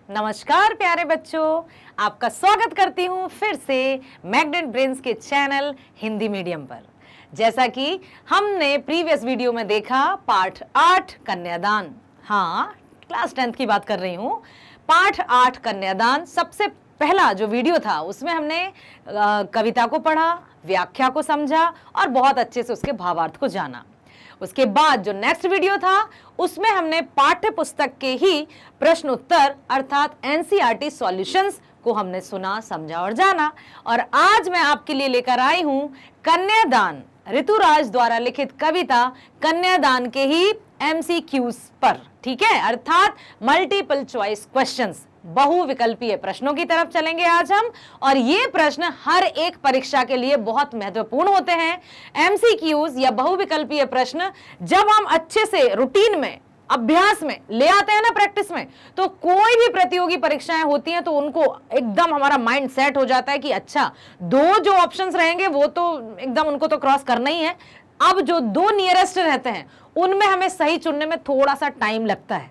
नमस्कार प्यारे बच्चों, आपका स्वागत करती हूँ फिर से मैग्नेट ब्रेन्स के चैनल हिंदी मीडियम पर। जैसा कि हमने प्रीवियस वीडियो में देखा, पाठ 8 कन्यादान, हाँ क्लास 10th की बात कर रही हूँ। पाठ 8 कन्यादान सबसे पहला जो वीडियो था उसमें हमने कविता को पढ़ा, व्याख्या को समझा और बहुत अच्छे से उसके भावार्थ को जाना। उसके बाद जो नेक्स्ट वीडियो था उसमें हमने पाठ्य पुस्तक के ही प्रश्न उत्तर अर्थात एनसीईआरटी सॉल्यूशंस को हमने सुना, समझा और जाना। और आज मैं आपके लिए लेकर आई हूं कन्यादान, ऋतुराज द्वारा लिखित कविता कन्यादान के ही एमसीक्यूज पर, ठीक है, अर्थात मल्टीपल चॉइस क्वेश्चंस, बहुविकल्पीय प्रश्नों की तरफ चलेंगे आज हम। और ये प्रश्न हर एक परीक्षा के लिए बहुत महत्वपूर्ण होते हैं। एमसीक्यूज या बहुविकल्पीय प्रश्न जब हम अच्छे से रूटीन में, अभ्यास में ले आते हैं ना, प्रैक्टिस में, तो कोई भी प्रतियोगी परीक्षाएं होती हैं तो उनको एकदम हमारा माइंड सेट हो जाता है कि अच्छा, दो जो ऑप्शंस रहेंगे वो तो एकदम उनको तो क्रॉस करना ही है। अब जो दो नियरेस्ट रहते हैं उनमें हमें सही चुनने में थोड़ा सा टाइम लगता है।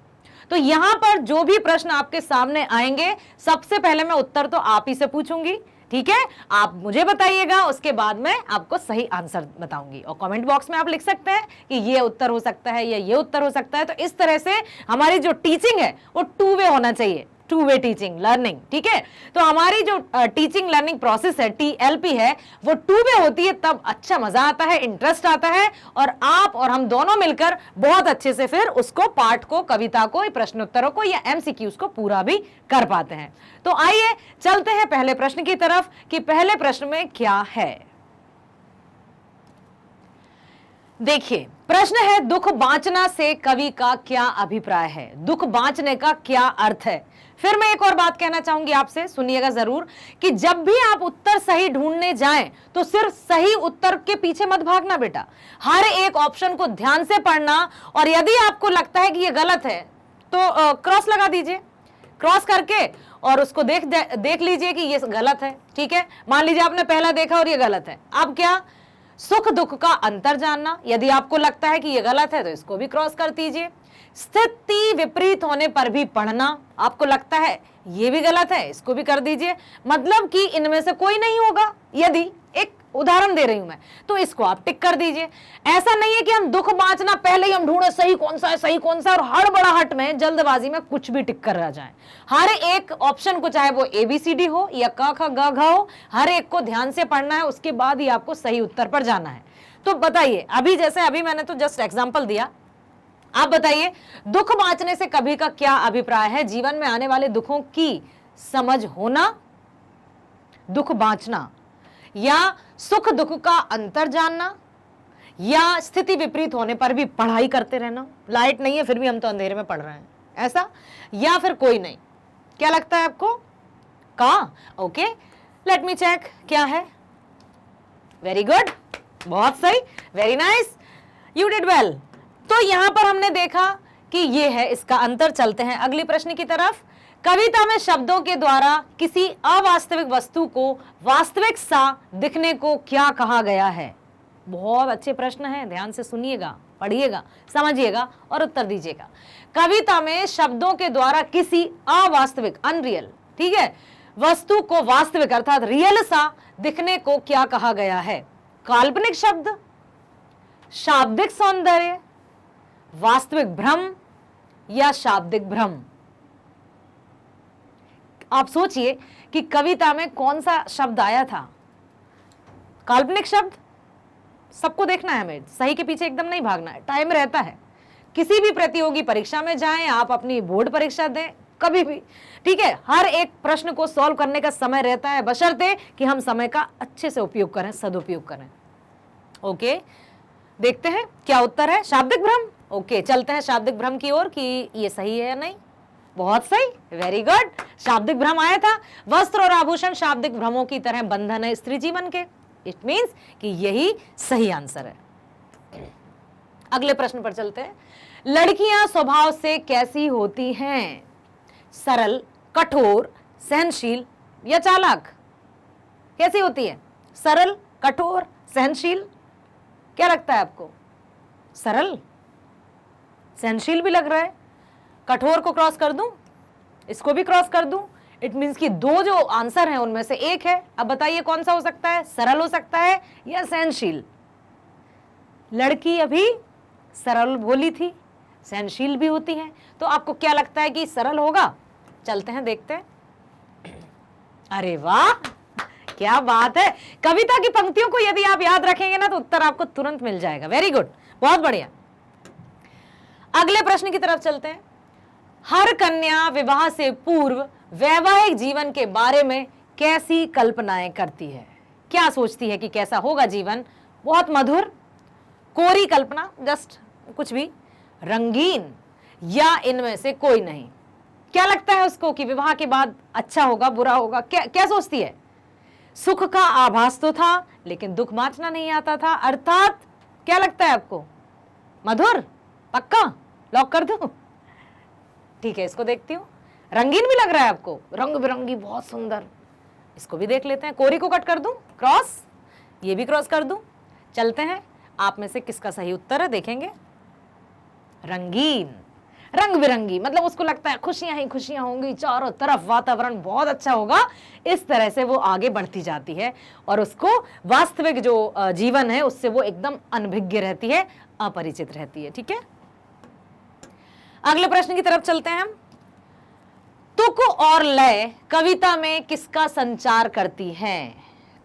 तो यहां पर जो भी प्रश्न आपके सामने आएंगे, सबसे पहले मैं उत्तर तो आप ही से पूछूंगी, ठीक है। आप मुझे बताइएगा, उसके बाद मैं आपको सही आंसर बताऊंगी और कमेंट बॉक्स में आप लिख सकते हैं कि ये उत्तर हो सकता है या ये उत्तर हो सकता है। तो इस तरह से हमारी जो टीचिंग है वो टू वे होना चाहिए, टू वे टीचिंग लर्निंग, ठीक है। तो हमारी जो टीचिंग लर्निंग प्रोसेस है, टीएलपी है, वो टू वे होती है, तब अच्छा मजा आता है, इंटरेस्ट आता है और आप और हम दोनों मिलकर बहुत अच्छे से फिर उसको, पाठ को, कविता को, प्रश्नोत्तरों को या एमसीक्यूज को पूरा भी कर पाते हैं। तो आइए चलते हैं पहले प्रश्न की तरफ कि पहले प्रश्न में क्या है। देखिए, प्रश्न है, दुख बांचना से कवि का क्या अभिप्राय है? दुख बांचने का क्या अर्थ है? फिर मैं एक और बात कहना चाहूंगी आपसे, सुनिएगा जरूर, कि जब भी आप उत्तर सही ढूंढने जाएं तो सिर्फ सही उत्तर के पीछे मत भागना बेटा, हर एक ऑप्शन को ध्यान से पढ़ना। और यदि आपको लगता है कि ये गलत है तो क्रॉस लगा दीजिए, क्रॉस करके और उसको देख लीजिए कि ये गलत है, ठीक है। मान लीजिए आपने पहला देखा और ये गलत है, अब क्या, सुख दुख का अंतर जानना। यदि आपको लगता है कि ये गलत है तो इसको भी क्रॉस कर दीजिए। स्थिति विपरीत होने पर भी पढ़ना, आपको लगता है ये भी गलत है, इसको भी कर दीजिए, मतलब कि इनमें से कोई नहीं होगा। यदि एक उदाहरण दे रही हूं मैं, तो इसको आप टिक कर दीजिए। ऐसा नहीं है कि हम दुख बांचना पहले ही हम ढूंढे सही कौन सा है, सही कौन सा, और हड़बड़ाहट में, जल्दबाजी में कुछ भी टिक कर रह जाए। हर एक ऑप्शन को, चाहे वो ABCD हो या क ख ग घ हो, हर एक को ध्यान से पढ़ना है, उसके बाद ही आपको सही उत्तर पर जाना है। तो बताइए, अभी जैसे अभी मैंने तो जस्ट एग्जाम्पल दिया, आप बताइए, दुख बांचने से कवि का क्या अभिप्राय है? जीवन में आने वाले दुखों की समझ होना, दुख बांचना, या सुख दुख का अंतर जानना, या स्थिति विपरीत होने पर भी पढ़ाई करते रहना, लाइट नहीं है फिर भी हम तो अंधेरे में पढ़ रहे हैं, ऐसा, या फिर कोई नहीं? क्या लगता है आपको? का? ओके, लेट मी चेक क्या है। वेरी गुड, बहुत सही, very nice, you did well. तो यहां पर हमने देखा कि ये है इसका अंतर। चलते हैं अगली प्रश्न की तरफ। कविता में शब्दों के द्वारा किसी अवास्तविक वस्तु को वास्तविक सा दिखने को क्या कहा गया है? बहुत अच्छे प्रश्न हैं, ध्यान से सुनिएगा, पढ़िएगा, समझिएगा और उत्तर दीजिएगा। कविता में शब्दों के द्वारा किसी अवास्तविक, अनरियल, ठीक है, वस्तु को वास्तविक अर्थात रियल सा दिखने को क्या कहा गया है? काल्पनिक शब्द, शाब्दिक सौंदर्य, वास्तविक भ्रम या शाब्दिक भ्रम? आप सोचिए कि कविता में कौन सा शब्द आया था? काल्पनिक शब्द, सबको देखना है हमें, सही के पीछे एकदम नहीं भागना है, टाइम रहता है। किसी भी प्रतियोगी परीक्षा में जाएं, आप अपनी बोर्ड परीक्षा दें, कभी भी, ठीक है, हर एक प्रश्न को सॉल्व करने का समय रहता है, बशर्ते कि हम समय का अच्छे से उपयोग करें, सदुपयोग करें। ओके, देखते हैं क्या उत्तर है। शाब्दिक भ्रम, ओके, चलते हैं शाब्दिक भ्रम की ओर कि ये सही है या नहीं। बहुत सही, वेरी गुड, शाब्दिक भ्रम आया था। वस्त्र और आभूषण शाब्दिक भ्रमों की तरह बंधन है स्त्री जीवन के, इट मीन्स कि यही सही आंसर है। अगले प्रश्न पर चलते हैं। लड़कियां स्वभाव से कैसी होती हैं? सरल, कठोर, सहनशील या चालाक? कैसी होती है? सरल, कठोर, सहनशील? क्या लगता है आपको? सरल, सहनशील भी लग रहा है, कठोर को क्रॉस कर दूं? इसको भी क्रॉस कर दूं, इट मीन्स कि दो जो आंसर है उनमें से एक है। अब बताइए कौन सा हो सकता है, सरल हो सकता है या सहनशील? लड़की अभी सरल बोली थी, सहनशील भी होती हैं, तो आपको क्या लगता है कि सरल होगा? चलते हैं देखते हैं। अरे वाह, क्या बात है। कविता की पंक्तियों को यदि आप याद रखेंगे ना तो उत्तर आपको तुरंत मिल जाएगा। वेरी गुड, बहुत बढ़िया। अगले प्रश्न की तरफ चलते हैं। हर कन्या विवाह से पूर्व वैवाहिक जीवन के बारे में कैसी कल्पनाएं करती है? क्या सोचती है कि कैसा होगा जीवन? बहुत मधुर, कोरी कल्पना, जस्ट कुछ भी, रंगीन, या इनमें से कोई नहीं? क्या लगता है उसको कि विवाह के बाद अच्छा होगा, बुरा होगा? क्या सोचती है? सुख का आभास तो था लेकिन दुख बांचना नहीं आता था, अर्थात क्या लगता है आपको? मधुर? पक्का लॉक कर दूं? ठीक है, इसको देखती हूं। रंगीन भी लग रहा है आपको, रंग बिरंगी, बहुत सुंदर। इसको भी देख लेते हैं। कोरी को कट कर दूं, क्रॉस, ये भी क्रॉस कर दूं। चलते हैं, आप में से किसका सही उत्तर है देखेंगे। रंगीन, रंग बिरंगी, मतलब उसको लगता है खुशियां ही खुशियां होंगी, चारों तरफ वातावरण बहुत अच्छा होगा। इस तरह से वो आगे बढ़ती जाती है और उसको वास्तविक जो जीवन है उससे वो एकदम अनभिज्ञ रहती है, अपरिचित रहती है। ठीक है, अगले प्रश्न की तरफ चलते हैं हम। तुक और लय कविता में किसका संचार करती हैं?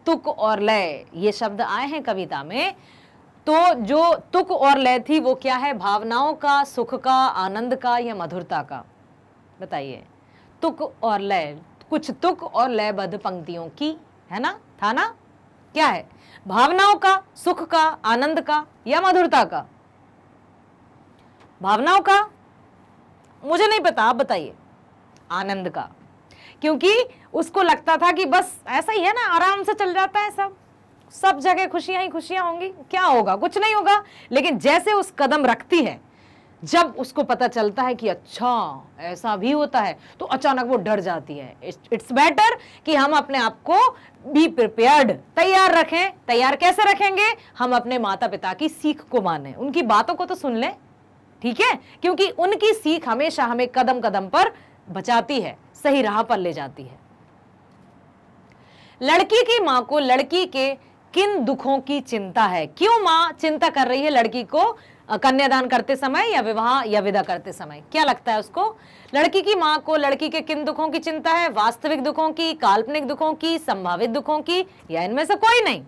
तुक और लय ये शब्द आए हैं कविता में, तो जो तुक और लय थी वो क्या है? भावनाओं का, सुख का, आनंद का या मधुरता का? बताइए। तुक और लय, कुछ तुक और लयबद्ध पंक्तियों की, है ना, था ना? क्या है? भावनाओं का, सुख का, आनंद का या मधुरता का? भावनाओं का? मुझे नहीं पता, आप बताइए। आनंद का, क्योंकि उसको लगता था कि बस ऐसा ही है ना, आराम से चल जाता है, सब जगह खुशियां ही खुशियां होंगी, क्या होगा? कुछ नहीं होगा। लेकिन जैसे उस कदम रखती है, जब उसको पता चलता है कि अच्छा ऐसा भी होता है, तो अचानक वो डर जाती है। इट्स बेटर कि हम अपने आप को बी प्रिपेयर्ड, तैयार रखें। तैयार कैसे रखेंगे? हम अपने माता पिता की सीख को माने, उनकी बातों को तो सुन लें, ठीक है, क्योंकि उनकी सीख हमेशा हमें कदम कदम पर बचाती है, सही राह पर ले जाती है। लड़की की मां को लड़की के किन दुखों की चिंता है? क्यों मां चिंता कर रही है लड़की को कन्यादान करते समय या विवाह या विदा करते समय? क्या लगता है उसको? लड़की की मां को लड़की के किन दुखों की चिंता है? वास्तविक दुखों की, काल्पनिक दुखों की, संभावित दुखों की, या इनमें से कोई नहीं?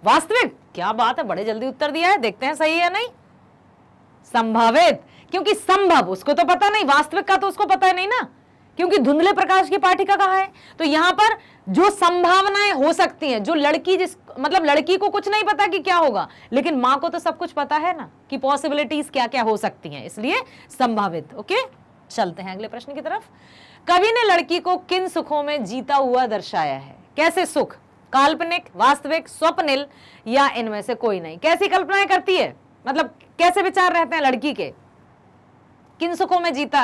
वास्तविक। क्या बात है, बड़े जल्दी उत्तर दिया है, देखते हैं सही है या नहीं। संभावित, क्योंकि संभव उसको तो पता नहीं, वास्तविक का तो उसको पता है नहीं ना, क्योंकि धुंधले प्रकाश की पाठिका कहाँ है। तो यहां पर जो संभावनाएं हो सकती हैं, जो लड़की मतलब लड़की को कुछ नहीं पता कि क्या होगा, लेकिन मां को तो सब कुछ पता है ना कि पॉसिबिलिटीज क्या क्या हो सकती हैं, इसलिए संभावित। ओके, चलते हैं अगले प्रश्न की तरफ। कवि ने लड़की को किन सुखों में जीता हुआ दर्शाया है? कैसे सुख? काल्पनिक, वास्तविक, स्वप्निल या इनमें से कोई नहीं? कैसी कल्पनाएं करती है, मतलब कैसे विचार रहते हैं लड़की के? किन सुखों में जीता,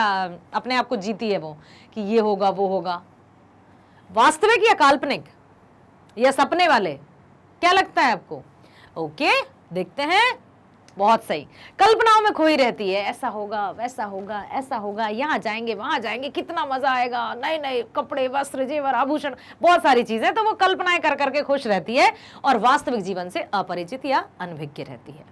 अपने आप को जीती है वो कि ये होगा वो होगा? वास्तविक या काल्पनिक या सपने वाले? क्या लगता है आपको? ओके, देखते हैं। बहुत सही, कल्पनाओं में खोई रहती है, ऐसा होगा वैसा होगा, ऐसा होगा, यहाँ जाएंगे वहां जाएंगे, कितना मजा आएगा, नए नए कपड़े, वस्त्र, जेवर, आभूषण, बहुत सारी चीजें, तो वो कल्पनाएं कर करके खुश रहती है और वास्तविक जीवन से अपरिचित या अनभिज्ञ रहती है।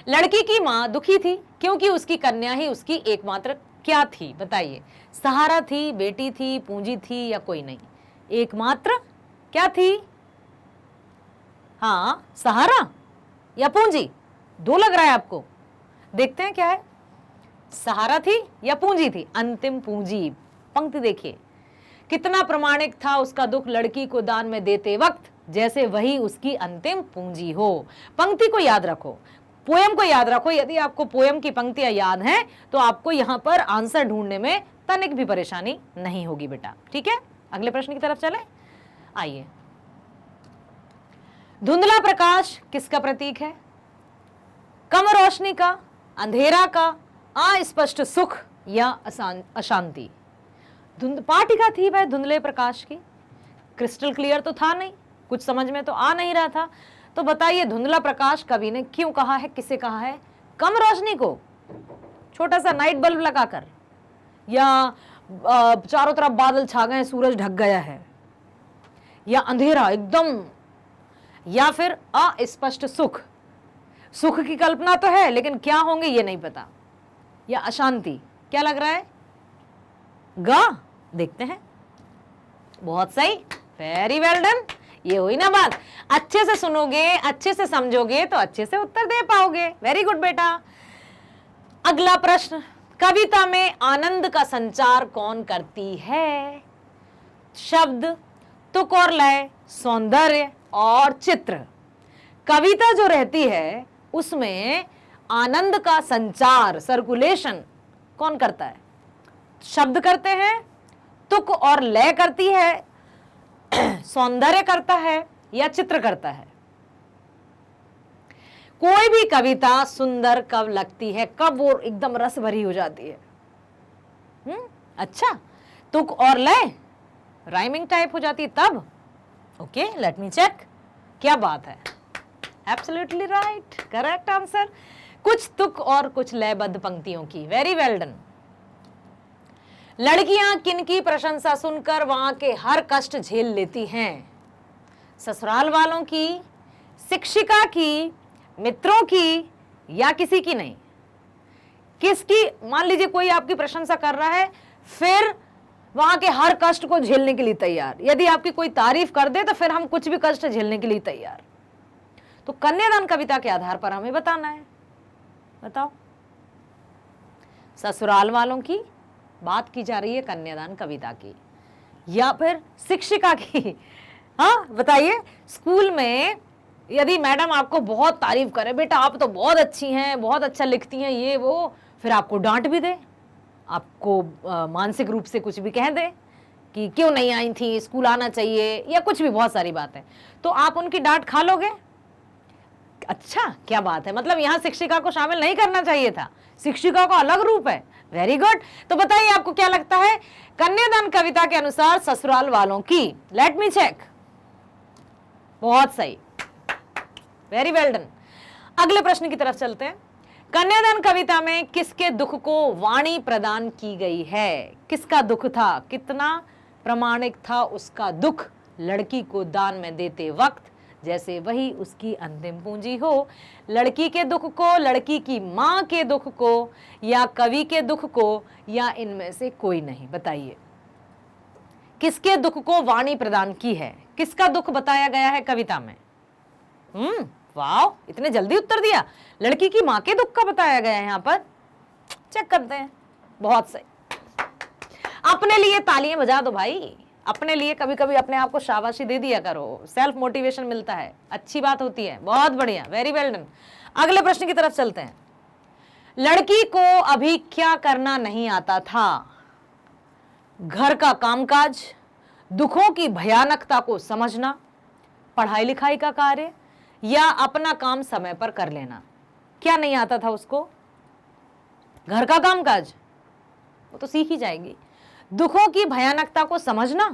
लड़की की मां दुखी थी क्योंकि उसकी कन्या ही उसकी एकमात्र क्या थी? बताइए। सहारा थी, बेटी थी, पूंजी थी या कोई नहीं? एकमात्र क्या थी? हाँ, सहारा या पूंजी? दो लग रहा है आपको, देखते हैं क्या है। सहारा थी या पूंजी थी? अंतिम पूंजी। पंक्ति देखिए, कितना प्रमाणिक था उसका दुख लड़की को दान में देते वक्त, जैसे वही उसकी अंतिम पूंजी हो। पंक्ति को याद रखो, पोयम को याद रखो। यदि आपको पोयम की पंक्तियां याद हैं तो आपको यहां पर आंसर ढूंढने में तनिक भी परेशानी नहीं होगी बेटा, ठीक है। अगले प्रश्न की तरफ चले, आइए। धुंधला प्रकाश किसका प्रतीक है? कम रोशनी का, अंधेरा का, अस्पष्ट सुख या अशांति? पाठिका थी वह धुंधले प्रकाश की, क्रिस्टल क्लियर तो था नहीं, कुछ समझ में तो आ नहीं रहा था। तो बताइए, धुंधला प्रकाश कवि ने क्यों कहा है, किसे कहा है? कम रोशनी को, छोटा सा नाइट बल्ब लगाकर, या चारों तरफ बादल छा गए, सूरज ढक गया है, या अंधेरा एकदम, या फिर अस्पष्ट सुख। सुख की कल्पना तो है लेकिन क्या होंगे ये नहीं पता, या अशांति। क्या लग रहा है? गा, देखते हैं। बहुत सही, वेरी वेल डन। ये हुई ना बात, अच्छे से सुनोगे, अच्छे से समझोगे तो अच्छे से उत्तर दे पाओगे। वेरी गुड बेटा। अगला प्रश्न, कविता में आनंद का संचार कौन करती है? शब्द, तुक और लय, सौंदर्य और चित्र। कविता जो रहती है उसमें आनंद का संचार, सर्कुलेशन कौन करता है? शब्द करते हैं, तुक और लय करती है, सौंदर्य करता है, या चित्र करता है? कोई भी कविता सुंदर कब लगती है, कब वो एकदम रस भरी हो जाती है? अच्छा, तुक और लय राइमिंग टाइप हो जाती है तब? Okay, let me check. क्या बात है, एब्सोल्युटली राइट, करेक्ट आंसर। कुछ तुक और कुछ लयबद्ध पंक्तियों की। Very well done. लड़कियां किनकी प्रशंसा सुनकर वहां के हर कष्ट झेल लेती हैं? ससुराल वालों की, शिक्षिका की, मित्रों की, या किसी की नहीं? किसकी? मान लीजिए कोई आपकी प्रशंसा कर रहा है, फिर वहां के हर कष्ट को झेलने के लिए तैयार। यदि आपकी कोई तारीफ कर दे तो फिर हम कुछ भी कष्ट झेलने के लिए तैयार। तो कन्यादान कविता के आधार पर हमें बताना है। बताओ, ससुराल वालों की बात की जा रही है कन्यादान कविता की, या फिर शिक्षिका की? हाँ बताइए। स्कूल में यदि मैडम आपको बहुत तारीफ करे, बेटा आप तो बहुत अच्छी हैं, बहुत अच्छा लिखती हैं, ये वो, फिर आपको डांट भी दे, आपको मानसिक रूप से कुछ भी कह दे कि क्यों नहीं आई थी, स्कूल आना चाहिए, या कुछ भी, बहुत सारी बातें, तो आप उनकी डांट खा लोगे? अच्छा, क्या बात है, मतलब यहाँ शिक्षिका को शामिल नहीं करना चाहिए था, शिक्षिका का अलग रूप है। Very good. तो बताइए आपको क्या लगता है, कन्यादान कविता के अनुसार ससुराल वालों की? Let me check. बहुत सही, वेरी वेल डन। अगले प्रश्न की तरफ चलते हैं। कन्यादान कविता में किसके दुख को वाणी प्रदान की गई है? किसका दुख था? कितना प्रामाणिक था उसका दुख लड़की को दान में देते वक्त, जैसे वही उसकी अंतिम पूंजी हो? लड़की के दुख को, लड़की की मां के दुख को, या कवि के दुख को, या इनमें से कोई नहीं? बताइए, किसके दुख को वाणी प्रदान की है? किसका दुख बताया गया है कविता में? वाह, इतने जल्दी उत्तर दिया। लड़की की मां के दुख का बताया गया है यहाँ पर। चेक करते हैं। बहुत सही। अपने लिए तालियां बजा दो भाई, अपने लिए कभी कभी अपने आप को शाबाशी दे दिया करो, सेल्फ मोटिवेशन मिलता है, अच्छी बात होती है। बहुत बढ़िया, वेरी वेल डन। अगले प्रश्न की तरफ चलते हैं। लड़की को अभी क्या करना नहीं आता था? घर का कामकाज, दुखों की भयानकता को समझना, पढ़ाई लिखाई का कार्य, या अपना काम समय पर कर लेना? क्या नहीं आता था उसको? घर का कामकाज वो तो सीख ही जाएगी। दुखों की भयानकता को समझना,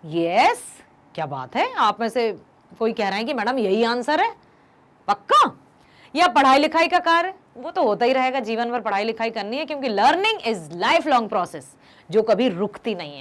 यस, क्या बात है, आप में से कोई कह रहे हैं कि मैडम यही आंसर है, पक्का? या पढ़ाई लिखाई का कार्य, वो तो होता ही रहेगा, जीवन भर पढ़ाई लिखाई करनी है, क्योंकि learning is life long process, जो कभी रुकती नहीं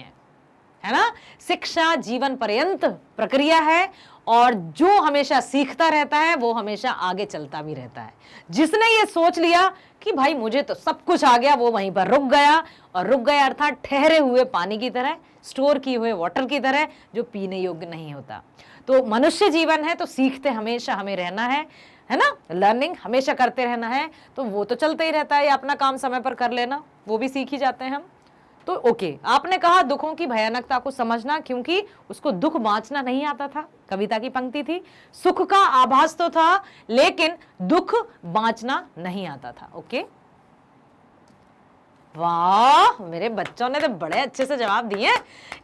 है ना? शिक्षा जीवन पर्यंत प्रक्रिया है, और जो हमेशा सीखता रहता है वो हमेशा आगे चलता भी रहता है। जिसने ये सोच लिया कि भाई मुझे तो सब कुछ आ गया, वो वहीं पर रुक गया, और रुक गया अर्थात ठहरे हुए पानी की तरह, स्टोर किए हुए वाटर की तरह, जो पीने योग्य नहीं होता। तो मनुष्य जीवन है तो सीखते हमेशा हमें रहना है ना? लर्निंग हमेशा करते रहना है, तो वो तो चलते ही रहता है। या अपना काम समय पर कर लेना, वो भी सीख ही जाते हैं हम। तो ओके, आपने कहा दुखों की भयानकता को समझना, क्योंकि उसको दुख बांचना नहीं आता था। कविता की पंक्ति थी, सुख का आभास तो था लेकिन दुख बांचना नहीं आता था। ओके, वाह, मेरे बच्चों ने तो बड़े अच्छे से जवाब दिए।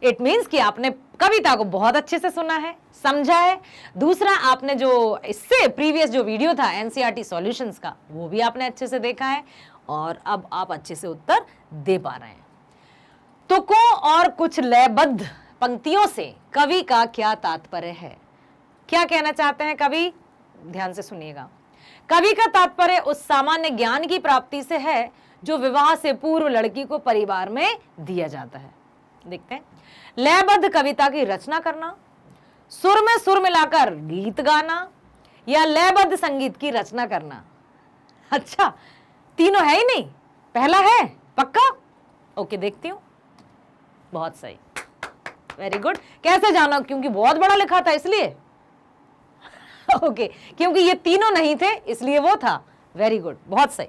इट मीन्स कि आपने कविता को बहुत अच्छे से सुना है, समझा है। दूसरा, आपने जो इससे प्रीवियस जो वीडियो था एनसीईआरटी सॉल्यूशंस का, वो भी आपने अच्छे से देखा है, और अब आप अच्छे से उत्तर दे पा रहे हैं। तुकों और कुछ लयबद्ध पंक्तियों से कवि का क्या तात्पर्य है? क्या कहना चाहते हैं कवि? ध्यान से सुनिएगा। कवि का तात्पर्य उस सामान्य ज्ञान की प्राप्ति से है जो विवाह से पूर्व लड़की को परिवार में दिया जाता है। देखते हैं, लयबद्ध कविता की रचना करना, सुर में सुर मिलाकर गीत गाना, या लयबद्ध संगीत की रचना करना। अच्छा, तीनों है ही नहीं, पहला है पक्का? ओके, देखती हूं। बहुत सही, वेरी गुड। कैसे जाना? क्योंकि बहुत बड़ा लिखा था इसलिए। ओके, क्योंकि ये तीनों नहीं थे इसलिए वो था। वेरी गुड, बहुत सही।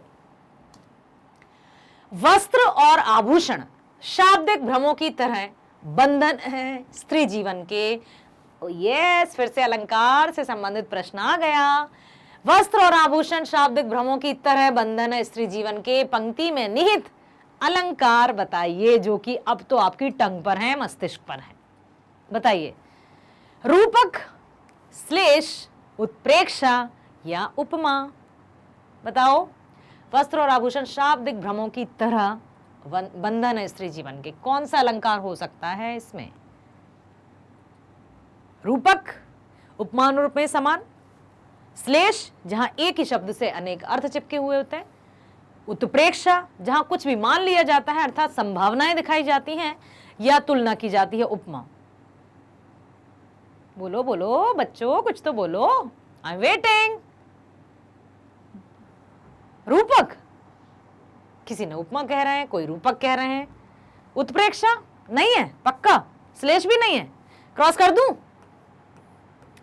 वस्त्र और आभूषण शाब्दिक भ्रमों की तरह बंधन है स्त्री जीवन के। यस, फिर से अलंकार से संबंधित प्रश्न आ गया। वस्त्र और आभूषण शाब्दिक भ्रमों की तरह बंधन है स्त्री जीवन के, पंक्ति में निहित अलंकार बताइए, जो कि अब तो आपकी टंग पर है, मस्तिष्क पर है। बताइए, रूपक, श्लेष, उत्प्रेक्षा या उपमा। बताओ, वस्त्र और आभूषण शाब्दिक भ्रमों की तरह बंधन है स्त्री जीवन के, कौन सा अलंकार हो सकता है इसमें? रूपक, उपमान रूप में समान, श्लेष जहां एक ही शब्द से अनेक अर्थ चिपके हुए होते हैं, उत्प्रेक्षा जहां कुछ भी मान लिया जाता है अर्थात संभावनाएं दिखाई जाती हैं, या तुलना की जाती है, उपमा। बोलो बोलो बच्चों, कुछ तो बोलो, आई एम वेटिंग। रूपक, किसी ने उपमा कह रहे हैं, कोई रूपक कह रहे हैं। उत्प्रेक्षा नहीं है पक्का, श्लेष भी नहीं है, क्रॉस कर दूं?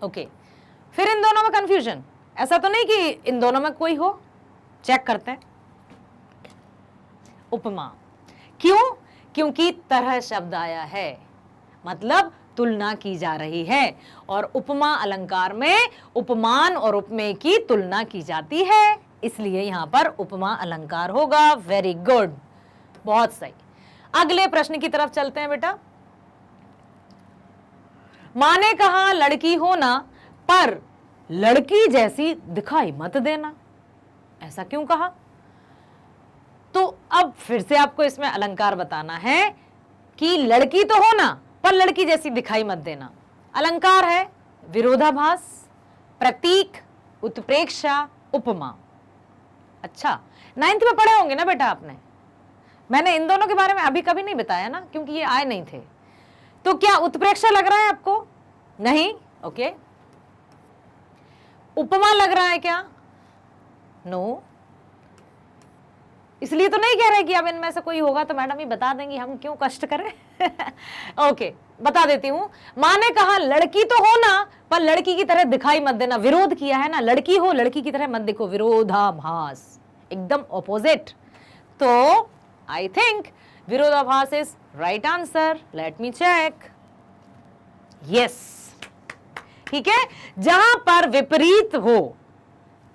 ओके, फिर इन दोनों में कंफ्यूजन, ऐसा तो नहीं कि इन दोनों में कोई हो, चेक करते हैं। उपमा, क्यों? क्योंकि तरह शब्द आया है, मतलब तुलना की जा रही है, और उपमा अलंकार में उपमान और उपमेय की तुलना की जाती है, इसलिए यहां पर उपमा अलंकार होगा। वेरी गुड, बहुत सही। अगले प्रश्न की तरफ चलते हैं बेटा। मां ने कहा लड़की होना पर लड़की जैसी दिखाई मत देना, ऐसा क्यों कहा? तो अब फिर से आपको इसमें अलंकार बताना है कि लड़की तो होना पर लड़की जैसी दिखाई मत देना। अलंकार है विरोधाभास, प्रतीक, उत्प्रेक्षा, उपमा। अच्छा, 9th में पढ़े होंगे ना बेटा आपने, मैंने इन दोनों के बारे में अभी कभी नहीं बताया ना, क्योंकि ये आए नहीं थे। तो क्या उत्प्रेक्षा लग रहा है आपको? नहीं, ओके। उपमा लग रहा है क्या? नो। इसलिए तो नहीं कह रहे कि अब इनमें से कोई होगा तो मैडम ही बता देंगी, हम क्यों कष्ट करें। ओके, बता देती हूं। मां ने कहा लड़की तो हो ना पर लड़की की तरह दिखाई मत देना, विरोध किया है ना, लड़की हो लड़की की तरह मत देखो, विरोधाभास, एकदम ऑपोजिट। तो आई थिंक विरोधाभास is right answer. Let me check. Yes, ठीक है, जहां पर विपरीत हो,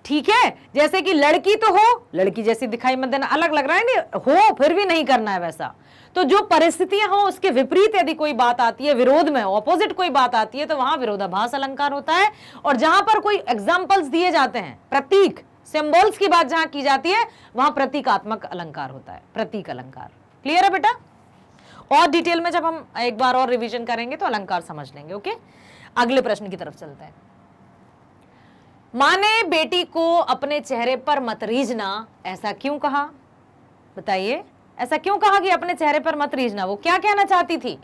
ठीक है, जैसे कि लड़की तो हो लड़की जैसी दिखाई मत देना, अलग लग रहा है नहीं, हो फिर भी नहीं करना है वैसा। तो जो परिस्थितियां हो उसके विपरीत यदि कोई बात आती है, विरोध में ऑपोजिट कोई बात आती है, तो वहां विरोधाभास अलंकार होता है। और जहां पर कोई एग्जाम्पल्स दिए जाते हैं, प्रतीक, सिंबल्स की बात जहां की जाती है, वहां प्रतीकात्मक अलंकार होता है, प्रतीक अलंकार। क्लियर है बेटा? और डिटेल में जब हम एक बार और रिवीजन करेंगे तो अलंकार समझ लेंगे। ओके, अगले प्रश्न की तरफ चलते हैं। मां ने बेटी को अपने चेहरे पर मत रीझना, ऐसा क्यों कहा? बताइए, ऐसा क्यों कहा कि अपने चेहरे पर मत रीझना? वो क्या कहना चाहती थी?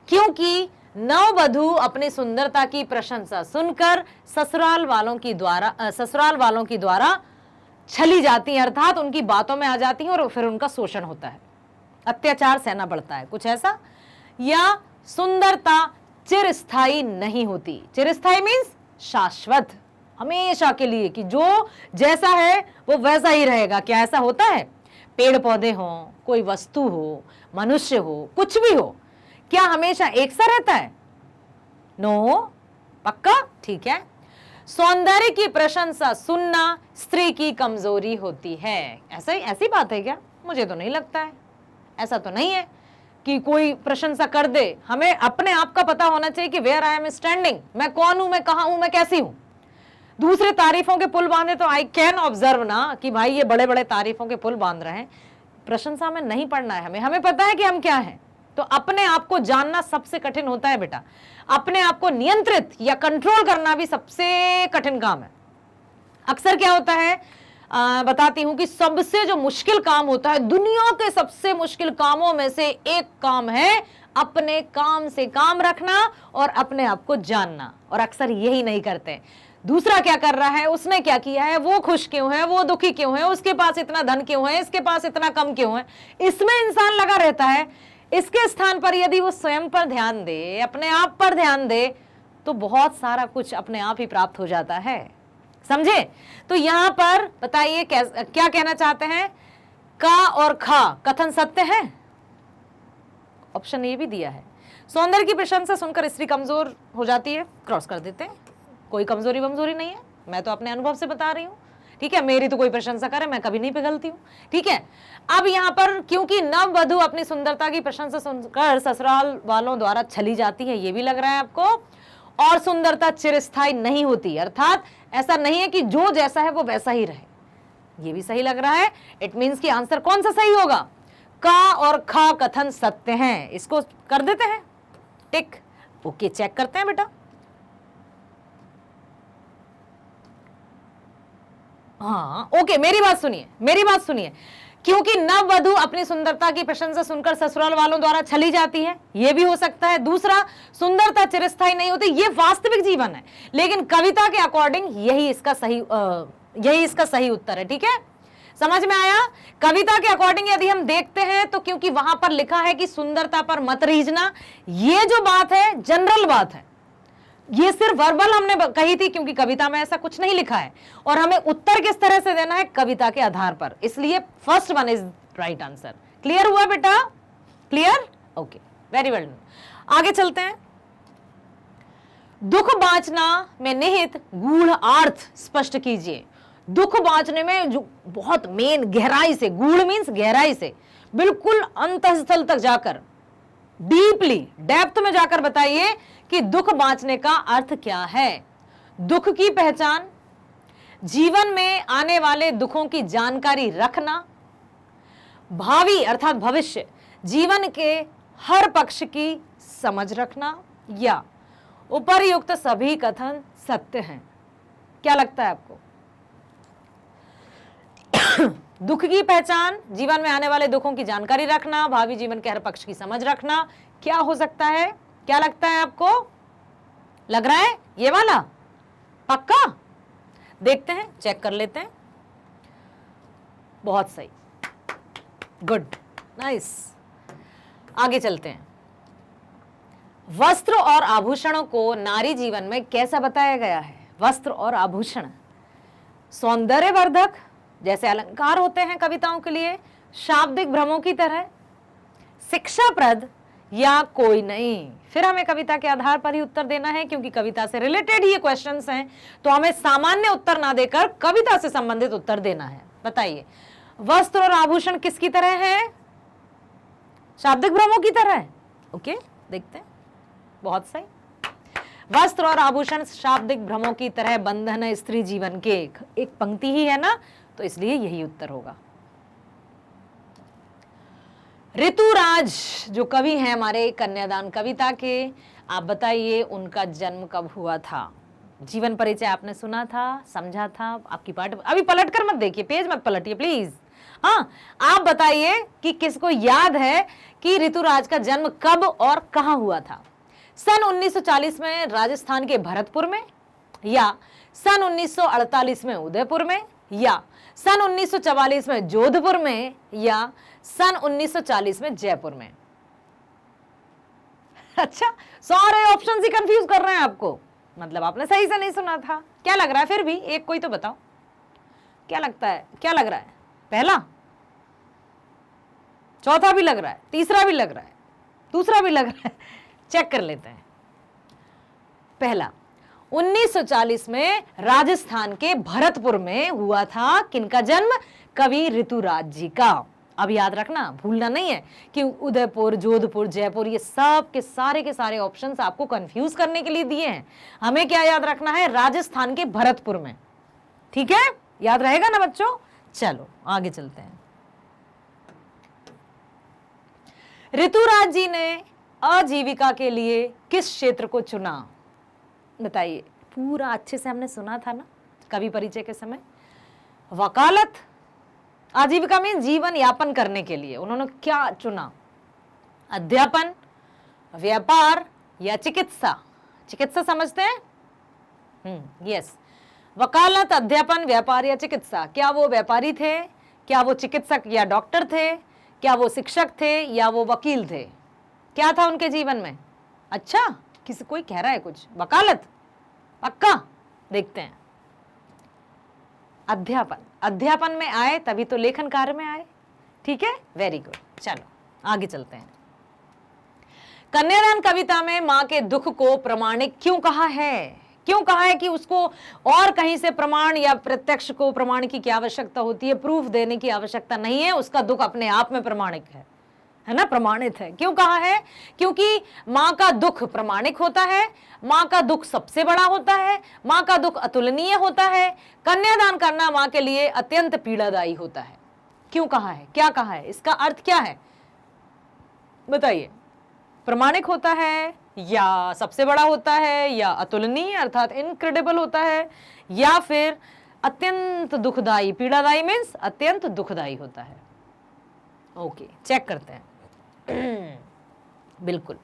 क्योंकि नववधु अपनी सुंदरता की प्रशंसा सुनकर ससुराल वालों की द्वारा छली जाती हैं, अर्थात उनकी बातों में आ जाती हैं और फिर उनका शोषण होता है, अत्याचार सहना पड़ता है, कुछ ऐसा। या सुंदरता चिरस्थायी नहीं होती, चिरस्थायी मीन्स शाश्वत, हमेशा के लिए, कि जो जैसा है वो वैसा ही रहेगा। क्या ऐसा होता है? पेड़ पौधे हो, कोई वस्तु हो, मनुष्य हो, कुछ भी हो, क्या हमेशा एक सा रहता है? नो। पक्का? ठीक है। सौंदर्य की प्रशंसा सुनना स्त्री की कमजोरी होती है, ऐसा ही, ऐसी बात है क्या? मुझे तो नहीं लगता है, ऐसा तो नहीं है कि कोई प्रशंसा कर दे। हमें अपने आप का पता होना चाहिए कि वेयर आई एम स्टैंडिंग, मैं कौन हूं, मैं कहां हूं, मैं कैसी हूं। दूसरे तारीफों के पुल बांधे तो आई कैन ऑब्जर्व ना कि भाई ये बड़े बड़े तारीफों के पुल बांध रहे हैं, प्रशंसा में नहीं पड़ना है हमें, हमें पता है कि हम क्या हैं। तो अपने आप को जानना सबसे कठिन होता है बेटा, अपने आप को नियंत्रित या कंट्रोल करना भी सबसे कठिन काम है। अक्सर क्या होता है, बताती हूं कि सबसे जो मुश्किल काम होता है, दुनिया के सबसे मुश्किल कामों में से एक काम है अपने काम से काम रखना और अपने आप को जानना, और अक्सर यही नहीं करते। दूसरा क्या कर रहा है, उसने क्या किया है, वो खुश क्यों है, वो दुखी क्यों है, उसके पास इतना धन क्यों है, इसके पास इतना कम क्यों है, इसमें इंसान लगा रहता है। इसके स्थान पर यदि वो स्वयं पर ध्यान दे, अपने आप पर ध्यान दे, तो बहुत सारा कुछ अपने आप ही प्राप्त हो जाता है। समझे? तो यहां पर बताइए क्या कहना चाहते हैं, का और खा कथन सत्य है? ऑप्शन ये भी दिया है। सौंदर्य की प्रशंसा सुनकर स्त्री कमजोर हो जाती है, क्रॉस कर देते हैं। कोई कमजोरी वमजोरी नहीं है, मैं तो अपने अनुभव से बता रही हूं, ठीक है। मेरी तो कोई प्रशंसा करे, मैं कभी नहीं पिघलती हूं, ठीक है। अब यहां पर क्योंकि नव वधु अपनी सुंदरता की प्रशंसा सुनकर ससुराल वालों द्वारा छली जाती है, ये भी लग रहा है आपको, और सुंदरता चिरस्थायी नहीं होती, अर्थात ऐसा नहीं है कि जो जैसा है वो वैसा ही रहे, ये भी सही लग रहा है। इट मीन्स कि आंसर कौन सा सही होगा, का और खा कथन सत्य हैं। इसको कर देते हैं टिक, ओके। चेक करते हैं बेटा, हाँ ओके। मेरी बात सुनिए, मेरी बात सुनिए, क्योंकि नव वधु अपनी सुंदरता की प्रशंसा सुनकर ससुराल वालों द्वारा छली जाती है, यह भी हो सकता है। दूसरा, सुंदरता चिरस्थायी नहीं होती, यह वास्तविक जीवन है, लेकिन कविता के अकॉर्डिंग यही इसका सही उत्तर है, ठीक है। समझ में आया? कविता के अकॉर्डिंग यदि हम देखते हैं तो क्योंकि वहां पर लिखा है कि सुंदरता पर मत रीझना, ये जो बात है जनरल बात है, ये सिर्फ वर्बल हमने कही थी, क्योंकि कविता में ऐसा कुछ नहीं लिखा है, और हमें उत्तर किस तरह से देना है, कविता के आधार पर, इसलिए first one is right answer. Clear हुआ बेटा? क्लियर? Okay, very well. आगे चलते हैं। दुख बांचना में निहित गूढ़ अर्थ स्पष्ट कीजिए। दुख बांचने में जो बहुत मेन गहराई से, गूढ़ मीन्स गहराई से, बिल्कुल अंतःस्थल तक जाकर, डीपली डेप्थ में जाकर बताइए कि दुख बांचने का अर्थ क्या है। दुख की पहचान, जीवन में आने वाले दुखों की जानकारी रखना, भावी अर्थात भविष्य जीवन के हर पक्ष की समझ रखना, या उपर्युक्त सभी कथन सत्य हैं। क्या लगता है आपको? दुख की पहचान, जीवन में आने वाले दुखों की जानकारी रखना, भावी जीवन के हर पक्ष की समझ रखना, क्या हो सकता है? क्या लगता है आपको? लग रहा है ये वाला पक्का? देखते हैं, चेक कर लेते हैं। बहुत सही, गुड, नाइस। आगे चलते हैं। वस्त्र और आभूषणों को नारी जीवन में कैसा बताया गया है? वस्त्र और आभूषण सौंदर्यवर्धक जैसे अलंकार होते हैं कविताओं के लिए, शाब्दिक भ्रमों की तरह, शिक्षाप्रद, या कोई नहीं। फिर हमें कविता के आधार पर ही उत्तर देना है, क्योंकि कविता से रिलेटेड ये क्वेश्चंस हैं, तो हमें सामान्य उत्तर ना देकर कविता से संबंधित उत्तर देना है। बताइए, वस्त्र और आभूषण किसकी तरह है? शाब्दिक भ्रमों की तरह। ओके, देखते हैं। बहुत सही। वस्त्र और आभूषण शाब्दिक भ्रमों की तरह बंधन है स्त्री जीवन के, एक पंक्ति ही है ना, तो इसलिए यही उत्तर होगा। ऋतुराज जो कवि हैं हमारे कन्यादान कविता के, आप बताइए उनका जन्म कब हुआ था? जीवन परिचय आपने सुना था, समझा था, आपकी पाठ अभी पलट कर मत देखिए, पेज मत पलटिए प्लीज। हाँ, आप बताइए कि किसको याद है कि ऋतुराज का जन्म कब और कहां हुआ था? सन 1940 में राजस्थान के भरतपुर में, या सन 1948 में उदयपुर में, या सन 1944 में जोधपुर में, या सन 1940 में जयपुर में? अच्छा, सारे ऑप्शन ही कंफ्यूज कर रहे हैं आपको, मतलब आपने सही से नहीं सुना था। क्या लग रहा है? फिर भी एक कोई तो बताओ, क्या लगता है? क्या लग रहा है? पहला, चौथा भी लग रहा है, तीसरा भी लग रहा है, दूसरा भी लग रहा है? चेक कर लेते हैं। पहला, 1940 में राजस्थान के भरतपुर में हुआ था किनका जन्म? कवि ऋतुराज जी का। अब याद रखना, भूलना नहीं है कि उदयपुर, जोधपुर, जयपुर, ये सब के सारे ऑप्शंस आपको कंफ्यूज करने के लिए दिए हैं। हमें क्या याद रखना है? राजस्थान के भरतपुर में। ठीक है, याद रहेगा ना बच्चों? चलो आगे चलते हैं। ऋतुराज जी ने आजीविका के लिए किस क्षेत्र को चुना? बताइए। पूरा अच्छे से हमने सुना था ना, कवि परिचय के समय। वकालत, आजीविका में जीवन यापन करने के लिए उन्होंने क्या चुना? अध्यापन, व्यापार या चिकित्सा? चिकित्सा समझते हैं? यस, वकालत, अध्यापन, व्यापार या चिकित्सा। क्या वो व्यापारी थे? क्या वो चिकित्सक या डॉक्टर थे? क्या वो शिक्षक थे या वो वकील थे? क्या था उनके जीवन में? अच्छा, किसी कोई कह रहा है कुछ? वकालत पक्का? देखते हैं। अध्यापन, अध्यापन में आए तभी तो लेखन कार्य में आए। ठीक है, वेरी गुड। चलो आगे चलते हैं। कन्यादान कविता में मां के दुख को प्रामाणिक क्यों कहा है? क्यों कहा है कि उसको और कहीं से प्रमाण या प्रत्यक्ष को प्रमाण की क्या आवश्यकता होती है? प्रूफ देने की आवश्यकता नहीं है, उसका दुख अपने आप में प्रमाणिक है ना, प्रमाणित है। क्यों कहा है? क्योंकि मां का दुख प्रमाणिक होता है, मां का दुख सबसे बड़ा होता है, मां का दुख अतुलनीय होता है। कन्यादान करना मां के लिए अत्यंत पीड़ादायी होता है। क्यों कहा है? क्या कहा है? इसका अर्थ क्या है बताइए? प्रमाणिक होता है या सबसे बड़ा होता है या अतुलनीय अर्थात इनक्रेडिबल होता है या फिर अत्यंत दुखदाई? पीड़ादायी मीन्स अत्यंत दुखदाई होता है। ओके, चेक करते हैं। बिल्कुल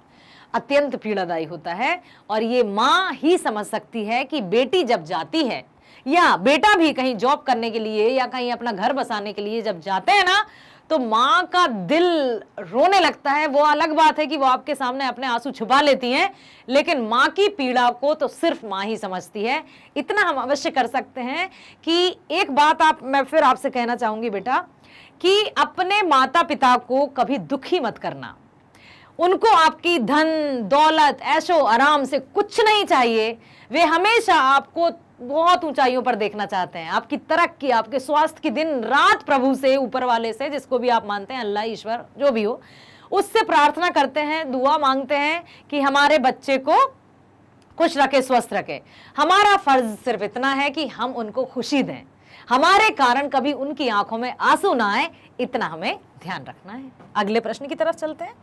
अत्यंत पीड़ादायी होता है, और ये मां ही समझ सकती है कि बेटी जब जाती है या बेटा भी कहीं जॉब करने के लिए या कहीं अपना घर बसाने के लिए जब जाते हैं ना, तो मां का दिल रोने लगता है। वो अलग बात है कि वो आपके सामने अपने आंसू छुपा लेती हैं, लेकिन मां की पीड़ा को तो सिर्फ मां ही समझती है। इतना हम अवश्य कर सकते हैं कि एक बात मैं फिर आपसे कहना चाहूंगी बेटा, कि अपने माता पिता को कभी दुखी मत करना। उनको आपकी धन दौलत ऐशो आराम से कुछ नहीं चाहिए। वे हमेशा आपको बहुत ऊंचाइयों पर देखना चाहते हैं, आपकी तरक्की, आपके स्वास्थ्य की दिन रात प्रभु से, ऊपर वाले से, जिसको भी आप मानते हैं, अल्लाह, ईश्वर, जो भी हो, उससे प्रार्थना करते हैं, दुआ मांगते हैं कि हमारे बच्चे को खुश रखे, स्वस्थ रखे। हमारा फर्ज सिर्फ इतना है कि हम उनको खुशी दें, हमारे कारण कभी उनकी आंखों में आंसू ना आए, इतना हमें ध्यान रखना है। अगले प्रश्न की तरफ चलते हैं।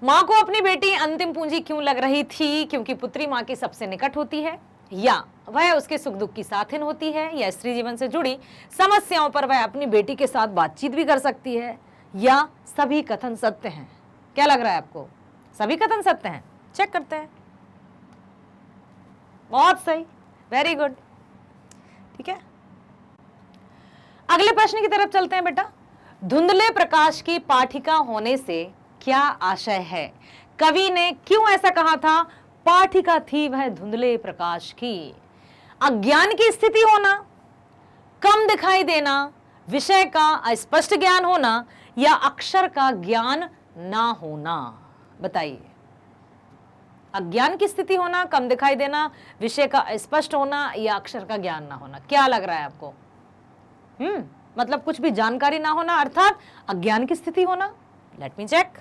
मां को अपनी बेटी अंतिम पूंजी क्यों लग रही थी? क्योंकि पुत्री मां की सबसे निकट होती है, या वह उसके सुख दुख की साथिन होती है, या स्त्री जीवन से जुड़ी समस्याओं पर वह अपनी बेटी के साथ बातचीत भी कर सकती है, या सभी कथन सत्य हैं? क्या लग रहा है आपको? सभी कथन सत्य हैं? चेक करते हैं। बहुत सही, वेरी गुड। ठीक है, अगले प्रश्न की तरफ चलते हैं बेटा। धुंधले प्रकाश की पाठिका होने से क्या आशय है? कवि ने क्यों ऐसा कहा था? पाठिका थी वह धुंधले प्रकाश की। अज्ञान की स्थिति होना, कम दिखाई देना, विषय का अस्पष्ट ज्ञान होना, या अक्षर का ज्ञान ना होना? बताइए। अज्ञान की स्थिति होना, कम दिखाई देना, विषय का स्पष्ट होना, या अक्षर का ज्ञान ना होना? क्या लग रहा है आपको? मतलब कुछ भी जानकारी ना होना अर्थात अज्ञान की स्थिति होना। Let me check.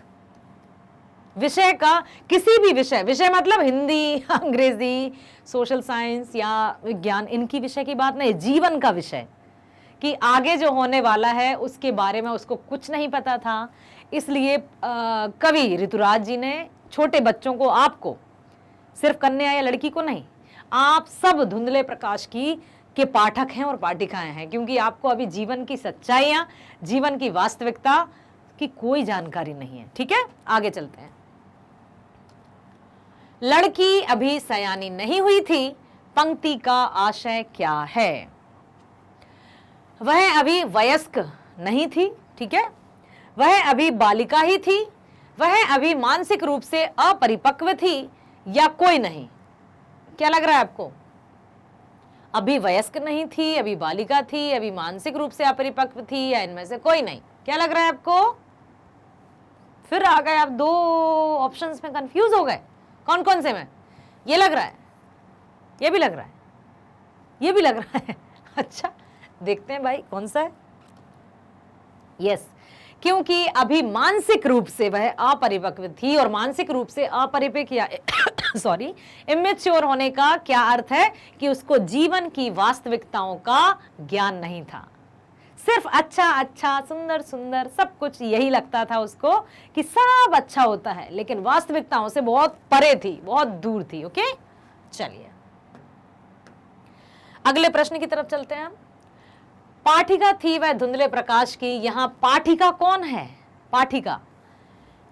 विषय का, किसी भी विषय, विषय मतलब हिंदी, अंग्रेजी, सोशल साइंस या विज्ञान, इनकी विषय की बात नहीं, जीवन का विषय, कि आगे जो होने वाला है उसके बारे में उसको कुछ नहीं पता था। इसलिए कवि ऋतुराज जी ने छोटे बच्चों को, आपको, सिर्फ कन्या या लड़की को नहीं, आप सब धुंधले प्रकाश के पाठक हैं और पाठिकाएं हैं, क्योंकि आपको अभी जीवन की सच्चाइयां, जीवन की वास्तविकता की कोई जानकारी नहीं है। ठीक है, आगे चलते हैं। लड़की अभी सयानी नहीं हुई थी, पंक्ति का आशय क्या है? वह अभी वयस्क नहीं थी, ठीक है, वह अभी बालिका ही थी, वह अभी मानसिक रूप से अपरिपक्व थी, या कोई नहीं? क्या लग रहा है आपको? अभी वयस्क नहीं थी, अभी बालिका थी, अभी मानसिक रूप से अपरिपक्व थी, या इनमें से कोई नहीं? क्या लग रहा है आपको? फिर आ गए आप, दो ऑप्शंस में कंफ्यूज हो गए। कौन कौन से में? ये लग रहा है, ये भी लग रहा है, ये भी लग रहा है। अच्छा, देखते हैं भाई कौन सा है। यस, क्योंकि अभी मानसिक रूप से वह अपरिपक्व थी, और मानसिक रूप से अपरिपक्व या सॉरी इमेच्योर होने का क्या अर्थ है? कि उसको जीवन की वास्तविकताओं का ज्ञान नहीं था। सिर्फ अच्छा अच्छा, सुंदर सुंदर सब कुछ यही लगता था उसको कि सब अच्छा होता है, लेकिन वास्तविकताओं से बहुत परे थी, बहुत दूर थी। ओके, चलिए अगले प्रश्न की तरफ चलते हैं हम। पाठिका थी वह धुंधले प्रकाश की, यहां पाठिका कौन है? पाठिका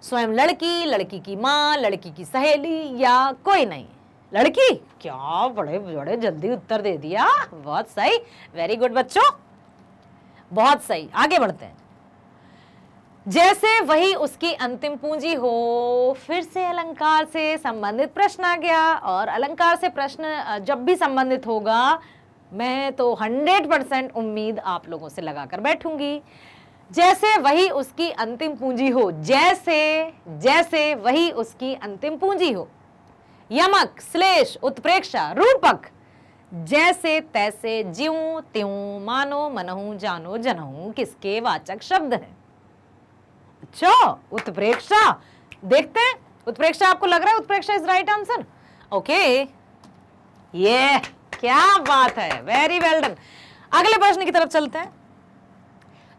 स्वयं लड़की, लड़की की मां, लड़की की सहेली या कोई नहीं? लड़की। क्या बड़े बड़े जल्दी उत्तर दे दिया, बहुत सही, वेरी गुड बच्चों, बहुत सही। आगे बढ़ते हैं। जैसे वही उसकी अंतिम पूंजी हो, फिर से अलंकार से संबंधित प्रश्न आ गया। और अलंकार से प्रश्न जब भी संबंधित होगा मैं तो 100% उम्मीद आप लोगों से लगाकर बैठूंगी। जैसे वही उसकी अंतिम पूंजी हो, जैसे वही उसकी अंतिम पूंजी हो। यमक, श्लेष, उत्प्रेक्षा, रूपक। जैसे तैसे, ज्यों त्यों, मानो मनहु, जानो जनहु किसके वाचक शब्द हैं? अच्छा, उत्प्रेक्षा। देखते हैं उत्प्रेक्षा, आपको लग रहा है उत्प्रेक्षा इज राइट आंसर? ओके, ये क्या बात है, वेरी वेल डन। अगले प्रश्न की तरफ चलते हैं।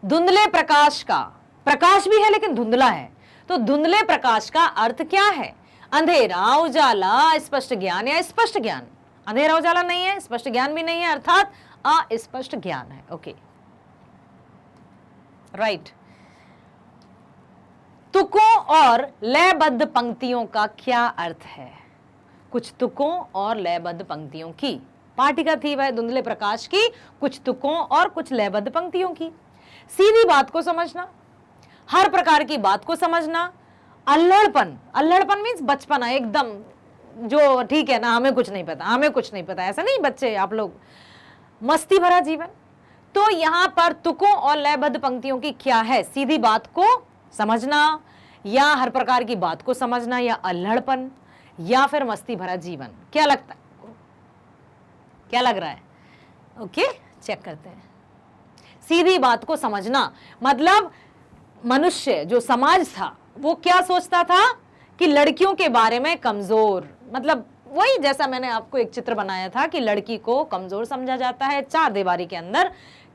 धुंधले प्रकाश का, प्रकाश भी है लेकिन धुंधला है, तो धुंधले प्रकाश का अर्थ क्या है? अंधेरा, उजाला, स्पष्ट ज्ञान या स्पष्ट ज्ञान? अंधेरा उजाला नहीं है, स्पष्ट ज्ञान भी नहीं है, अर्थात अस्पष्ट ज्ञान है। Okay, right. तुकों और लयबद्ध पंक्तियों का क्या अर्थ है? कुछ तुकों और लयबद्ध पंक्तियों की। पाठिका थी वह धुंधले प्रकाश की, कुछ तुकों और कुछ लयबद्ध पंक्तियों की। सीधी बात को समझना, हर प्रकार की बात को समझना, अल्हड़पन, अल्हड़पन मीन्स बचपना, एकदम जो ठीक है ना, हमें कुछ नहीं पता, हमें कुछ नहीं पता, ऐसा नहीं बच्चे आप लोग, मस्ती भरा जीवन। तो यहां पर तुकों और लयबद्ध पंक्तियों की क्या है? सीधी बात को समझना, या हर प्रकार की बात को समझना, या अल्हड़पन, या फिर मस्ती भरा जीवन। क्या लगता है, क्या लग रहा है? ओके, चेक करते हैं। सीधी बात को समझना मतलब मनुष्य, जो समाज था, वो क्या सोचता था कि लड़कियों के बारे में कमजोर, मतलब वही जैसा मैंने आपको एक चित्र बनाया था कि लड़की को कमजोर समझा जाता है, चार दीवारी के अंदर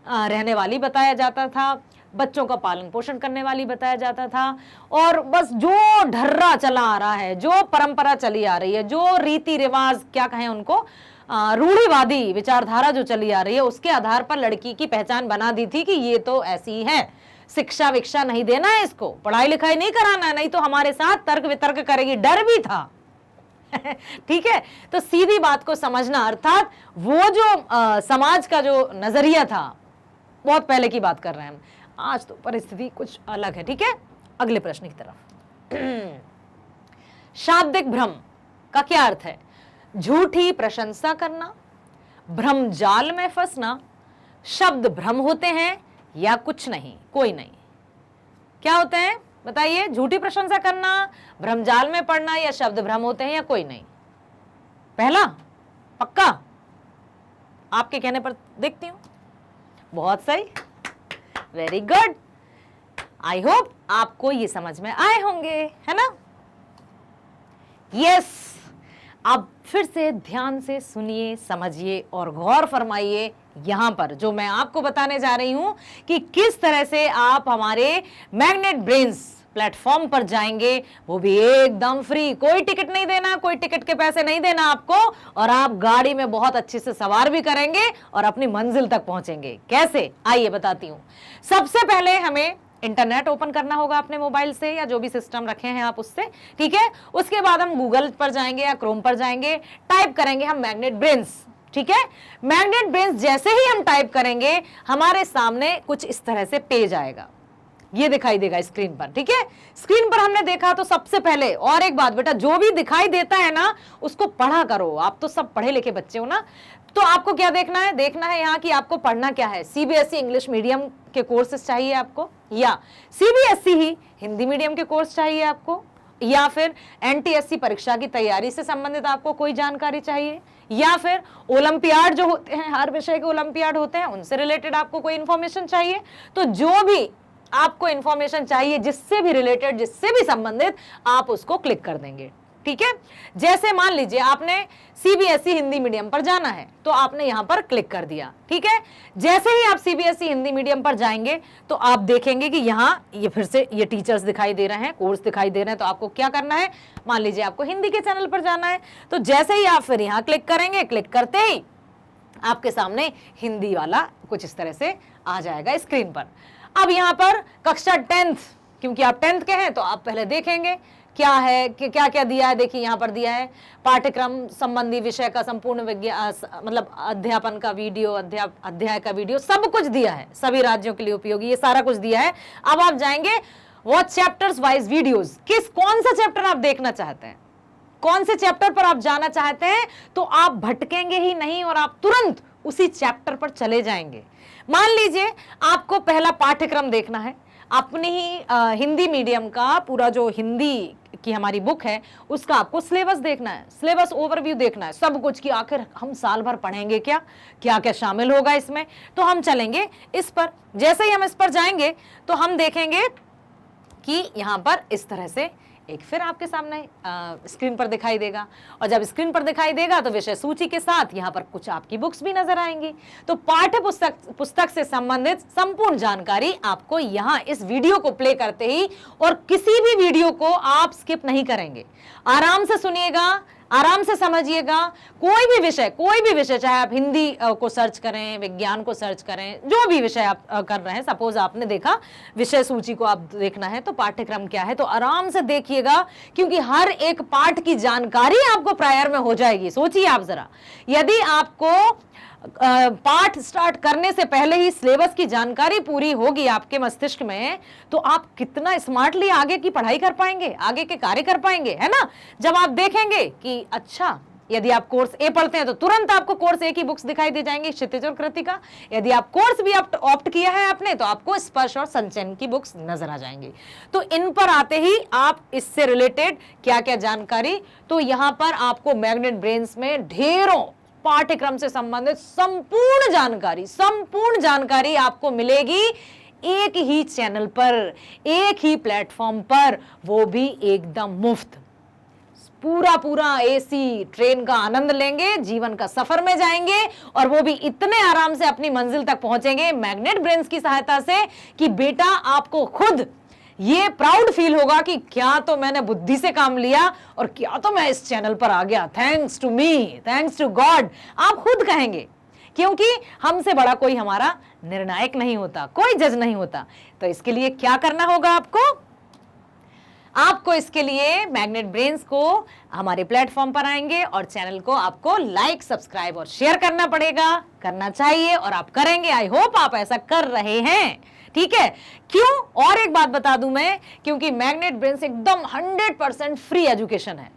रहने वाली बताया जाता था, बच्चों का पालन पोषण करने वाली बताया जाता था, और बस जो ढर्रा चला आ रहा है, जो परंपरा चली आ रही है, जो रीति रिवाज क्या कहें उनको, रूढ़िवादी विचारधारा जो चली आ रही है, उसके आधार पर लड़की की पहचान बना दी थी कि ये तो ऐसी है, शिक्षा विक्षा नहीं देना है इसको, पढ़ाई लिखाई नहीं कराना है, नहीं तो हमारे साथ तर्क वितर्क करेगी, डर भी था। ठीक है, तो सीधी बात को समझना अर्थात वो जो समाज का जो नजरिया था, बहुत पहले की बात कर रहे हैं हम, आज तो परिस्थिति कुछ अलग है। ठीक है, अगले प्रश्न की तरफ। शाब्दिक भ्रम का क्या अर्थ है? झूठी प्रशंसा करना, भ्रम जाल में फंसना, शब्द भ्रम होते हैं या कुछ नहीं, कोई नहीं। क्या होते हैं बताइए? झूठी प्रशंसा करना, भ्रम जाल में पड़ना, या शब्द भ्रम होते हैं या कोई नहीं? पहला पक्का, आपके कहने पर देखती हूं। बहुत सही, वेरी गुड। आई होप आपको ये समझ में आए होंगे, है ना? यस। अब फिर से ध्यान से सुनिए, समझिए और गौर फरमाइए यहां पर जो मैं आपको बताने जा रही हूं कि किस तरह से आप हमारे मैग्नेट ब्रेन्स प्लेटफॉर्म पर जाएंगे, वो भी एकदम फ्री, कोई टिकट नहीं देना, कोई टिकट के पैसे नहीं देना आपको, और आप गाड़ी में बहुत अच्छे से सवार भी करेंगे और अपनी मंजिल तक पहुंचेंगे। कैसे? आइए बताती हूं। सबसे पहले हमें इंटरनेट ओपन करना होगा अपने मोबाइल से या जो भी सिस्टम रखे हैं आप उससे, ठीक है? उसके बाद हम गूगल पर जाएंगे या क्रोम पर जाएंगे, टाइप करेंगे हम मैग्नेट ब्रेन्स, ठीक है? मैग्नेट ब्रेन्स जैसे ही हम टाइप करेंगे हमारे सामने कुछ इस तरह से पेज आएगा, ये दिखाई देगा स्क्रीन पर, ठीक है? स्क्रीन पर हमने देखा तो सबसे पहले, और एक बात बेटा, जो भी दिखाई देता है ना उसको पढ़ा करो, आप तो सब पढ़े लिखे बच्चे हो ना, तो आपको क्या देखना है? देखना है यहाँ कि आपको पढ़ना क्या है। सीबीएसई इंग्लिश मीडियम के कोर्सेस चाहिए आपको, या सीबीएसई ही हिंदी मीडियम के कोर्स चाहिए आपको, या फिर एनटीएससी परीक्षा की तैयारी से संबंधित आपको कोई जानकारी चाहिए, या फिर ओलंपियाड जो होते हैं, हर विषय के ओलंपियाड होते हैं, उनसे रिलेटेड आपको कोई इंफॉर्मेशन चाहिए। तो जो भी आपको इंफॉर्मेशन चाहिए, जिससे भी रिलेटेड, जिससे भी संबंधित, आप उसको क्लिक कर देंगे, ठीक है? जैसे मान लीजिए आपने सीबीएसई हिंदी मीडियम पर जाना है तो आपने यहां पर क्लिक कर दिया, ठीक है? जैसे ही आप सीबीएसई हिंदी मीडियम पर जाएंगे तो आप देखेंगे कि यहां ये फिर से ये टीचर्स दिखाई दे रहे हैं, कोर्स दिखाई दे रहे हैं। तो आपको क्या करना है? मान लीजिए आपको हिंदी के चैनल पर जाना है, तो जैसे ही आप फिर यहां क्लिक करेंगे, क्लिक करते ही आपके सामने हिंदी वाला कुछ इस तरह से आ जाएगा स्क्रीन पर। अब यहां पर कक्षा 10th, क्योंकि आप 10th के हैं तो आप पहले देखेंगे क्या है कि क्या क्या दिया है। देखिए यहां पर दिया है पाठ्यक्रम संबंधी विषय का संपूर्ण विज्ञान मतलब अध्यापन का वीडियो, अध्याय का वीडियो, सब कुछ दिया है, सभी राज्यों के लिए उपयोगी, ये सारा कुछ दिया है। अब आप जाएंगे वॉच चैप्टर्स वाइज वीडियोस, कौन सा चैप्टर आप देखना चाहते हैं, कौन से चैप्टर पर आप जाना चाहते हैं, तो आप भटकेंगे ही नहीं और आप तुरंत उसी चैप्टर पर चले जाएंगे। मान लीजिए आपको पहला पाठ्यक्रम देखना है, अपनी ही हिंदी मीडियम का पूरा जो हिंदी की हमारी बुक है उसका आपको सिलेबस देखना है, सिलेबस ओवरव्यू देखना है, सब कुछ कि आखिर हम साल भर पढ़ेंगे क्या क्या क्या शामिल होगा इसमें। तो हम चलेंगे इस पर, जैसे ही हम इस पर जाएंगे तो हम देखेंगे कि यहां पर इस तरह से एक फिर आपके सामने स्क्रीन पर दिखाई देगा, और जब स्क्रीन पर दिखाई देगा तो विषय सूची के साथ यहाँ पर कुछ आपकी बुक्स भी नजर आएंगी। तो पाठ्य पुस्तक से संबंधित संपूर्ण जानकारी आपको यहाँ इस वीडियो को प्ले करते ही, और किसी भी वीडियो को आप स्किप नहीं करेंगे, आराम से सुनिएगा, आराम से समझिएगा। कोई भी विषय चाहे आप हिंदी को सर्च करें, विज्ञान को सर्च करें, जो भी विषय आप कर रहे हैं, सपोज आपने देखा विषय सूची को आप देखना है तो पाठ्यक्रम क्या है, तो आराम से देखिएगा, क्योंकि हर एक पाठ की जानकारी आपको प्रायर में हो जाएगी। सोचिए आप जरा, यदि आपको पाठ स्टार्ट करने से पहले ही सिलेबस की जानकारी पूरी होगी आपके मस्तिष्क में, तो आप कितना स्मार्टली आगे की पढ़ाई कर पाएंगे, आगे के कार्य कर पाएंगे, है ना। जब आप देखेंगे कि अच्छा, यदि आप कोर्स ए पढ़ते हैं तो तुरंत आपको कोर्स ए की बुक्स दिखाई दे जाएंगी, क्षितिज और कृतिका। यदि आप कोर्स भी ऑप्ट किया है आपने तो आपको स्पर्श और संचयन की बुक्स नजर आ जाएंगी। तो इन पर आते ही आप इससे रिलेटेड क्या क्या जानकारी, तो यहां पर आपको मैग्नेट ब्रेन्स में ढेरों पाठ्यक्रम से संबंधित संपूर्ण जानकारी आपको मिलेगी एक ही चैनल पर, एक ही प्लेटफॉर्म पर, वो भी एकदम मुफ्त। पूरा एसी ट्रेन का आनंद लेंगे, जीवन का सफर में जाएंगे, और वो भी इतने आराम से अपनी मंजिल तक पहुंचेंगे मैग्नेट ब्रेन्स की सहायता से कि बेटा आपको खुद ये प्राउड फील होगा कि क्या तो मैंने बुद्धि से काम लिया और क्या तो मैं इस चैनल पर आ गया, thanks to me, thanks to God, आप खुद कहेंगे, क्योंकि हमसे बड़ा कोई हमारा निर्णायक नहीं होता, कोई जज नहीं होता। तो इसके लिए क्या करना होगा आपको इसके लिए मैग्नेट ब्रेन्स को हमारे प्लेटफॉर्म पर आएंगे और चैनल को आपको लाइक, सब्सक्राइब और शेयर करना पड़ेगा, करना चाहिए, और आप करेंगे। आई होप आप ऐसा कर रहे हैं, ठीक है। क्यों, और एक बात बता दूं मैं, क्योंकि मैग्नेट ब्रेन्स एकदम 100% फ्री एजुकेशन है।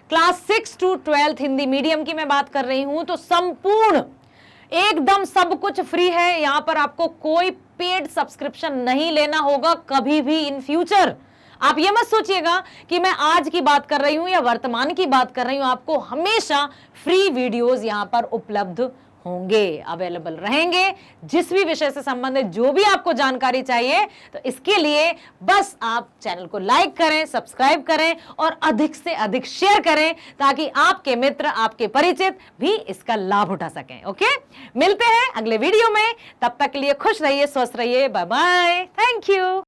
क्लास 6 to 12 हिंदी मीडियम की मैं बात कर रही हूं, तो संपूर्ण एकदम सब कुछ फ्री है। यहां पर आपको कोई पेड सब्सक्रिप्शन नहीं लेना होगा कभी भी इन फ्यूचर। आप ये मत सोचिएगा कि मैं आज की बात कर रही हूं या वर्तमान की बात कर रही हूं, आपको हमेशा फ्री वीडियोस यहां पर उपलब्ध होंगे, अवेलेबल रहेंगे। जिस भी विषय से संबंधित जो भी आपको जानकारी चाहिए, तो इसके लिए बस आप चैनल को लाइक करें, सब्सक्राइब करें और अधिक से अधिक शेयर करें, ताकि आपके मित्र, आपके परिचित भी इसका लाभ उठा सकें। ओके, मिलते हैं अगले वीडियो में, तब तक के लिए खुश रहिए, स्वस्थ रहिए, बाय बाय, थैंक यू।